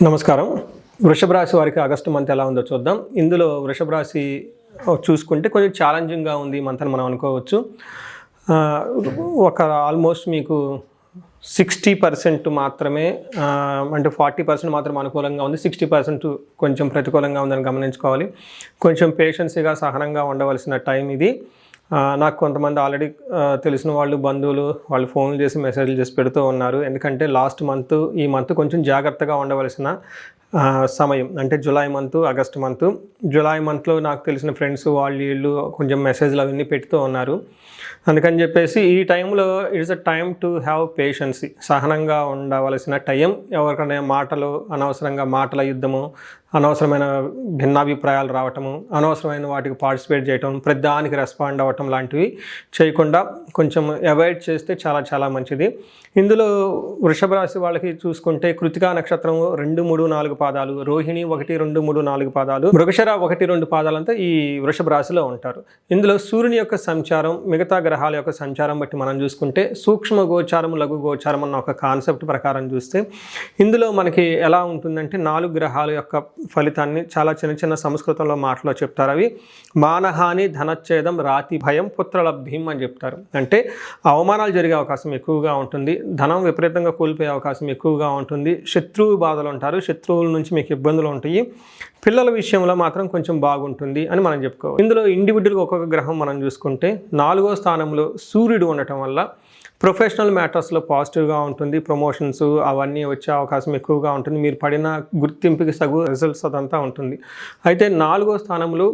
నమస్కారం. వృషభ రాశి వారికి ఆగస్టు మంత్ ఎలా ఉందో చూద్దాం. ఇందులో వృషభ రాశి చూసుకుంటే కొంచెం ఛాలెంజింగ్గా ఉంది మంత్ అని మనం అనుకోవచ్చు. ఒక ఆల్మోస్ట్ మీకు 60% మాత్రమే, అంటే 40% మాత్రం అనుకూలంగా ఉంది, 60% కొంచెం ప్రతికూలంగా ఉందని గమనించుకోవాలి. కొంచెం పేషెన్సీగా సహనంగా ఉండవలసిన టైం ఇది. నాకు కొంతమంది ఆల్రెడీ తెలిసిన వాళ్ళు, బంధువులు వాళ్ళు ఫోన్లు చేసి మెసేజ్లు చేసి పెడుతూ ఉన్నారు. ఎందుకంటే లాస్ట్ మంత్, ఈ మంత్ కొంచెం జాగ్రత్తగా ఉండవలసిన సమయం. అంటే July month, August month. July మంత్లో నాకు తెలిసిన ఫ్రెండ్స్ వీళ్ళు కొంచెం మెసేజ్లు అవన్నీ పెడుతూ ఉన్నారు. అందుకని చెప్పేసి ఈ టైంలో it's a time to have patience. సహనంగా ఉండవలసిన టైం. ఎవరికైనా మాటలు, అనవసరంగా మాటల యుద్ధము, అనవసరమైన భిన్నాభిప్రాయాలు రావటము, అనవసరమైన వాటికి పార్టిసిపేట్ చేయటం, ప్రతిదానికి రెస్పాండ్ అవ్వటం లాంటివి చేయకుండా కొంచెం అవాయిడ్ చేస్తే చాలా చాలా మంచిది. ఇందులో వృషభ రాశి వాళ్ళకి చూసుకుంటే కృతికా నక్షత్రం 2, 3, 4 పాదాలు, రోహిణి 1, 2, 3, 4 పాదాలు, మృగశిర 1, 2 పాదాలంతా ఈ వృషభ రాశిలో ఉంటారు. ఇందులో సూర్యుని యొక్క సంచారం, మిగతా గ్రహాల యొక్క సంచారం బట్టి మనం చూసుకుంటే సూక్ష్మ గోచారం, లఘు గోచారం అన్న ఒక కాన్సెప్ట్ ప్రకారం చూస్తే ఇందులో మనకి ఎలా ఉంటుందంటే 4 గ్రహాల యొక్క ఫలితాన్ని చాలా చిన్న చిన్న సంస్కృతంలో మాటలో చెప్తారు. అవి మానహాని, ధనచ్ఛేదం, రాతి భయం, పుత్రలబ్ధిం అని చెప్తారు. అంటే అవమానాలు జరిగే అవకాశం ఎక్కువగా ఉంటుంది, ధనం విపరీతంగా కోల్పోయే అవకాశం ఎక్కువగా ఉంటుంది, శత్రువు బాధలు ఉంటారు, శత్రువుల నుంచి మీకు ఇబ్బందులు ఉంటాయి, పిల్లల విషయంలో మాత్రం కొంచెం బాగుంటుంది అని మనం చెప్పుకోవాలి. ఇందులో ఇండివిజువల్గా ఒక్కొక్క గ్రహం మనం చూసుకుంటే 4వ స్థానంలో సూర్యుడు ఉండటం వల్ల ప్రొఫెషనల్ మ్యాటర్స్లో పాజిటివ్గా ఉంటుంది, ప్రమోషన్స్ అవన్నీ వచ్చే అవకాశం ఎక్కువగా ఉంటుంది, మీరు పడిన గుర్తింపుకి సగు రిజల్ట్స్ అదంతా ఉంటుంది. అయితే 4వ స్థానంలో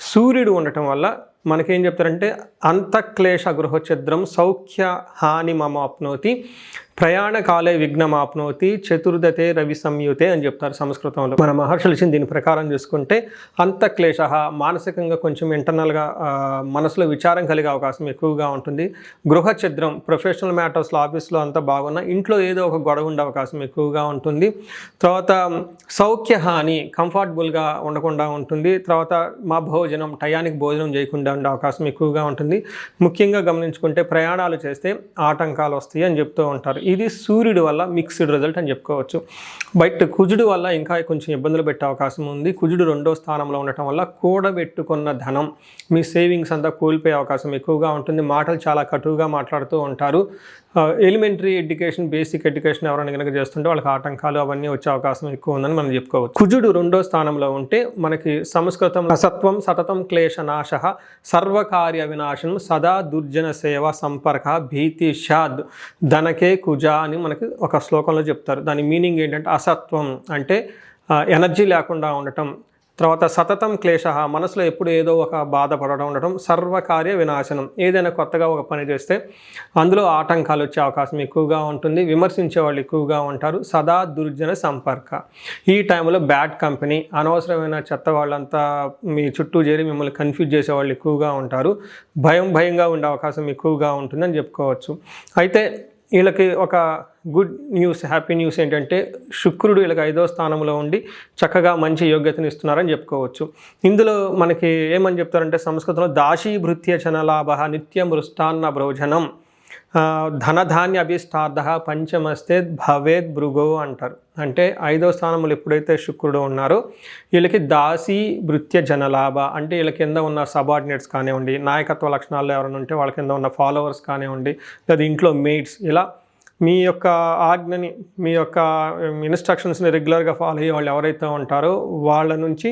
సూర్యుడు ఉండటం వల్ల మనకేం చెప్తారంటే అంతఃక్లేశ గృహఛిద్రం సౌఖ్య హాని మమాప్నోతి ప్రయాణకాలే విఘ్నమాప్నోతి చతుర్దతే రవి సంయుతే అని చెప్తారు సంస్కృతంలో. మన మహర్షులు ఇచ్చిన దీని ప్రకారం చూసుకుంటే అంతఃక్లేశ, మానసికంగా కొంచెం ఇంటర్నల్గా మనసులో విచారం కలిగే అవకాశం ఎక్కువగా ఉంటుంది. గృహఛిద్రం, ప్రొఫెషనల్ మ్యాటర్స్లో ఆఫీస్లో అంతా బాగున్నా ఇంట్లో ఏదో ఒక గొడవ ఉండే అవకాశం ఎక్కువగా ఉంటుంది. తర్వాత సౌఖ్య హాని, కంఫర్టబుల్గా ఉండకుండా ఉంటుంది. తర్వాత మా భోజనం, టయానికి భోజనం చేయకుండా ఉండే అవకాశం ఎక్కువగా ఉంటుంది. ముఖ్యంగా గమనించుకుంటే ప్రయాణాలు చేస్తే ఆటంకాలు వస్తాయి అని చెప్తూ ఉంటారు. ఇది సూర్యుడి వల్ల మిక్స్డ్ రిజల్ట్ అని చెప్పుకోవచ్చు. బట్ కుజుడు వల్ల ఇంకా కొంచెం ఇబ్బందులు పెట్టే అవకాశం ఉంది. కుజుడు 2వ స్థానంలో ఉండటం వల్ల కూడబెట్టుకున్న ధనం, మీ సేవింగ్స్ అంతా కోల్పోయే అవకాశం ఎక్కువగా ఉంటుంది. మాటలు చాలా కటువుగా మాట్లాడుతూ ఉంటారు. ఎలిమెంటరీ ఎడ్యుకేషన్, బేసిక్ ఎడ్యుకేషన్ ఎవరైనా కనుక చేస్తుంటే వాళ్ళకి ఆటంకాలు అవన్నీ వచ్చే అవకాశం ఎక్కువ ఉందని మనం చెప్పుకోవచ్చు. కుజుడు 2వ స్థానంలో ఉంటే మనకి సంస్కృతం అసత్వం సతతం క్లేశ నాశ సర్వకార్య వినాశనం సదా దుర్జన సేవ సంపర్క భీతి షాద్ ధనకే కుజ అని మనకి ఒక శ్లోకంలో చెప్తారు. దాని మీనింగ్ ఏంటంటే అసత్వం అంటే ఎనర్జీ లేకుండా ఉండటం, తర్వాత సతతం క్లేశ, మనసులో ఎప్పుడు ఏదో ఒక బాధపడడం ఉండటం, సర్వకార్య వినాశనం, ఏదైనా కొత్తగా ఒక పని చేస్తే అందులో ఆటంకాలు వచ్చే అవకాశం ఎక్కువగా ఉంటుంది, విమర్శించే వాళ్ళు ఎక్కువగా ఉంటారు, సదా దుర్జన సంపర్క. ఈ టైంలో బ్యాడ్ కంపెనీ, అనవసరమైన చెత్త వాళ్ళంతా మీ చుట్టూ చేరి మిమ్మల్ని కన్ఫ్యూజ్ చేసే వాళ్ళు ఎక్కువగా ఉంటారు, భయంగా ఉండే అవకాశం ఎక్కువగా ఉంటుందని చెప్పుకోవచ్చు. అయితే వీళ్ళకి ఒక గుడ్ న్యూస్, హ్యాపీ న్యూస్ ఏంటంటే శుక్రుడు వీళ్ళకి 5వ స్థానంలో ఉండి చక్కగా మంచి యోగ్యతను ఇస్తున్నారని చెప్పుకోవచ్చు. ఇందులో మనకి ఏమని చెప్తారంటే సంస్కృతంలో దాశీభృత్య చనలాభ నిత్యం మృష్టాన్న భోజనం ధనధాన్య అభిష్టార్థ పంచమస్తే భవేద్ భృగో అంటారు. అంటే 5వ స్థానంలో ఎప్పుడైతే శుక్రుడు ఉన్నారో వీళ్ళకి దాసీ భృత్య జనలాభ, అంటే వీళ్ళ కింద ఉన్న సబార్డినేట్స్ కానివ్వండి, నాయకత్వ లక్షణాల్లో ఎవరైనా ఉంటే వాళ్ళ కింద ఉన్న ఫాలోవర్స్ కానివ్వండి, లేదా ఇంట్లో మెయిట్స్, ఇలా మీ యొక్క ఆజ్ఞని, మీ యొక్క ఇన్స్ట్రక్షన్స్ని రెగ్యులర్గా ఫాలో అయ్యే వాళ్ళు ఎవరైతే ఉంటారో వాళ్ళ నుంచి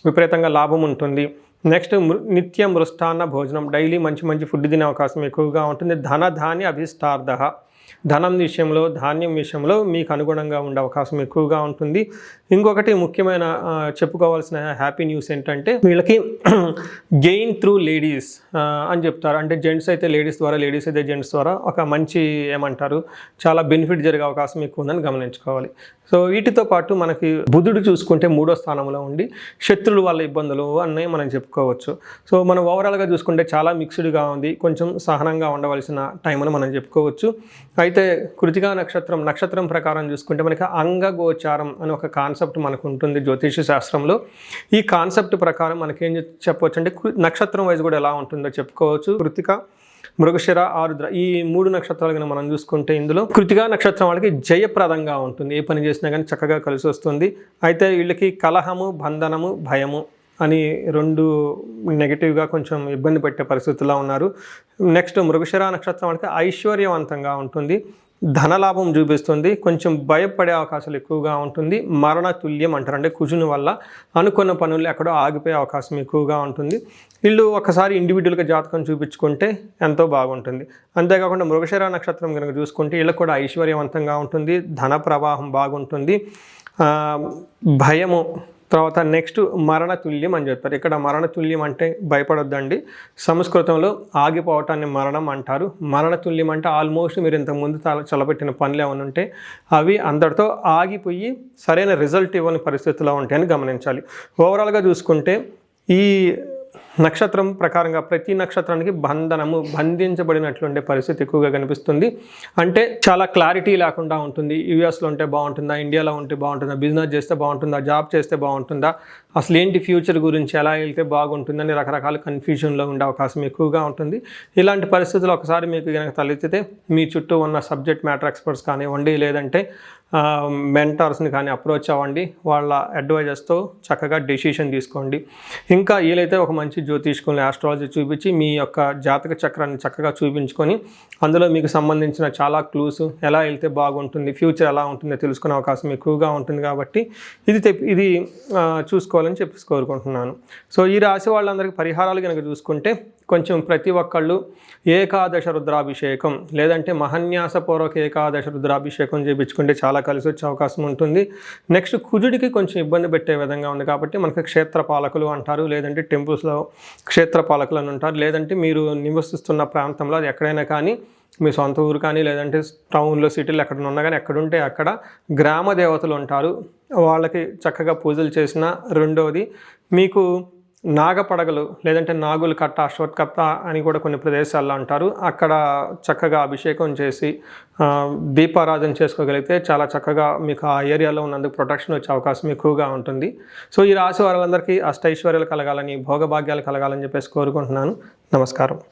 విపరీతంగా లాభం ఉంటుంది. నెక్స్ట్ నిత్య మృష్టాన్న భోజనం, డైలీ మంచి మంచి ఫుడ్ తినే అవకాశం ఎక్కువగా ఉంటుంది. ధనధాన్య అభిష్టార్థ, ధనం విషయంలో, ధాన్యం విషయంలో మీకు అనుగుణంగా ఉండే అవకాశం ఎక్కువగా ఉంటుంది. ఇంకొకటి ముఖ్యమైన చెప్పుకోవాల్సిన హ్యాపీ న్యూస్ ఏంటంటే వీళ్ళకి గెయిన్ త్రూ లేడీస్ అని చెప్తారు. అంటే జెంట్స్ అయితే లేడీస్ ద్వారా, లేడీస్ అయితే జెంట్స్ ద్వారా ఒక మంచి ఏమంటారు చాలా బెనిఫిట్ జరిగే అవకాశం ఎక్కువ ఉందని గమనించుకోవాలి. సో వీటితో పాటు మనకి బుధుడు చూసుకుంటే 3వ స్థానంలో ఉండి శత్రువుల వల్ల ఇబ్బందులు అన్నీ మనం చెప్పుకోవచ్చు. సో మనం ఓవరాల్గా చూసుకుంటే చాలా మిక్స్డ్గా ఉంది, కొంచెం సహనంగా ఉండవలసిన టైం అని మనం చెప్పుకోవచ్చు. అయితే కృతికా నక్షత్రం ప్రకారం చూసుకుంటే మనకి అంగగోచారం అని ఒక కాన్సెప్ట్ మనకు ఉంటుంది జ్యోతిష శాస్త్రంలో. ఈ కాన్సెప్ట్ ప్రకారం మనకేం చెప్పవచ్చు అంటే నక్షత్రం వైజ్ కూడా ఎలా ఉంటుందో చెప్పుకోవచ్చు. కృతిక మృగశిర, ఆరుద్ర ఈ 3 నక్షత్రాలు కనుక మనం చూసుకుంటే ఇందులో కృతికా నక్షత్రం వాళ్ళకి జయప్రదంగా ఉంటుంది. ఏ పని చేసినా కానీ చక్కగా కలిసి వస్తుంది. అయితే వీళ్ళకి కలహము, బంధనము, భయము అని 2 నెగిటివ్గా కొంచెం ఇబ్బంది పెట్టే పరిస్థితుల్లో ఉన్నారు. నెక్స్ట్ మృగశిర నక్షత్రం వాళ్ళకి ఐశ్వర్యవంతంగా ఉంటుంది, ధనలాభం చూపిస్తుంది, కొంచెం భయపడే అవకాశాలు ఎక్కువగా ఉంటుంది, మరణ తుల్యం అంటారు. అంటే కుజుని వల్ల అనుకున్న పనులు ఎక్కడో ఆగిపోయే అవకాశం ఎక్కువగా ఉంటుంది. వీళ్ళు ఒకసారి ఇండివిజువల్గా జాతకం చూపించుకుంటే ఎంతో బాగుంటుంది. అంతేకాకుండా మృగశిర నక్షత్రం కనుక చూసుకుంటే వీళ్ళకి కూడా ఐశ్వర్యవంతంగా ఉంటుంది, ధన ప్రవాహం బాగుంటుంది, భయము, తర్వాత నెక్స్ట్ మరణతుల్యం అని చెప్తారు. ఇక్కడ మరణతుల్యం అంటే భయపడొద్దండి, సంస్కృతంలో ఆగిపోవటాన్ని మరణం అంటారు. మరణతుల్యం అంటే ఆల్మోస్ట్ మీరు ఇంతకుముందు చలపెట్టిన పనులు ఏమైనా ఉంటే అవి అందరితో ఆగిపోయి సరైన రిజల్ట్ ఇవ్వని పరిస్థితిలో ఉంటాయని గమనించాలి. ఓవరాల్గా చూసుకుంటే ఈ నక్షత్రం ప్రకారంగా ప్రతి నక్షత్రానికి బంధించబడినట్లుండే పరిస్థితి ఎక్కువగా కనిపిస్తుంది. అంటే చాలా క్లారిటీ లేకుండా ఉంటుంది. యూఎస్లో ఉంటే బాగుంటుందా, ఇండియాలో ఉంటే బాగుంటుందా, బిజినెస్ చేస్తే బాగుంటుందా, జాబ్ చేస్తే బాగుంటుందా, అసలు ఏంటి ఫ్యూచర్ గురించి ఎలా వెళ్తే బాగుంటుందని రకరకాల కన్ఫ్యూజన్లో ఉండే అవకాశం ఎక్కువగా ఉంటుంది. ఇలాంటి పరిస్థితులు ఒకసారి మీకు కనుక తలెత్తితే మీ చుట్టూ ఉన్న సబ్జెక్ట్ మ్యాటర్ ఎక్స్పర్ట్స్ కానివ్వండి, లేదంటే మెంటార్స్ని కానీ అప్రోచ్ అవ్వండి. వాళ్ళ అడ్వైజర్స్తో చక్కగా డెసిషన్ తీసుకోండి. ఇంకా వీలైతే ఒక మంచి జ్యోతిష్కుల్ని, ఆస్ట్రాలజీ చూపించి మీ యొక్క జాతక చక్రాన్ని చక్కగా చూపించుకొని అందులో మీకు సంబంధించిన చాలా క్లూస్, ఎలా వెళ్తే బాగుంటుంది, ఫ్యూచర్ ఎలా ఉంటుందో తెలుసుకునే అవకాశం ఎక్కువగా ఉంటుంది. కాబట్టి ఇది చూసుకోవాలని చెప్పేసి కోరుకుంటున్నాను. సో ఈ రాశి వాళ్ళందరికీ పరిహారాలు కనుక చూసుకుంటే కొంచెం ప్రతి ఒక్కళ్ళు ఏకాదశ రుద్రాభిషేకం లేదంటే మహన్యాసపూర్వక ఏకాదశ రుద్రాభిషేకం చేయించుకుంటే చాలా కలిసి వచ్చే అవకాశం ఉంటుంది. నెక్స్ట్ కుజుడికి కొంచెం ఇబ్బంది పెట్టే విధంగా ఉంది కాబట్టి మనకి క్షేత్రపాలకులు అంటారు, లేదంటే టెంపుల్స్లో క్షేత్రపాలకులు అని ఉంటారు, లేదంటే మీరు నివసిస్తున్న ప్రాంతంలో అది ఎక్కడైనా కానీ మీ సొంత ఊరు కానీ లేదంటే టౌన్లో సిటీలో ఎక్కడ ఉన్నా కానీ ఎక్కడుంటే అక్కడ గ్రామ దేవతలు ఉంటారు, వాళ్ళకి చక్కగా పూజలు చేసిన. రెండవది మీకు నాగపడగలు లేదంటే నాగుల కట్ట, అశ్వత్కట్ట అని కూడా కొన్ని ప్రదేశాల్లో అంటారు, అక్కడ చక్కగా అభిషేకం చేసి దీపారాధన చేసుకోగలిగితే చాలా చక్కగా మీకు ఆ ఏరియాలో ఉన్నందుకు ప్రొటెక్షన్ వచ్చే అవకాశం ఎక్కువగా ఉంటుంది. సో ఈ రాశి వారందరికీ అష్టైశ్వర్యాలు కలగాలని, భోగభాగ్యాలు కలగాలని చెప్పేసి కోరుకుంటున్నాను. నమస్కారం.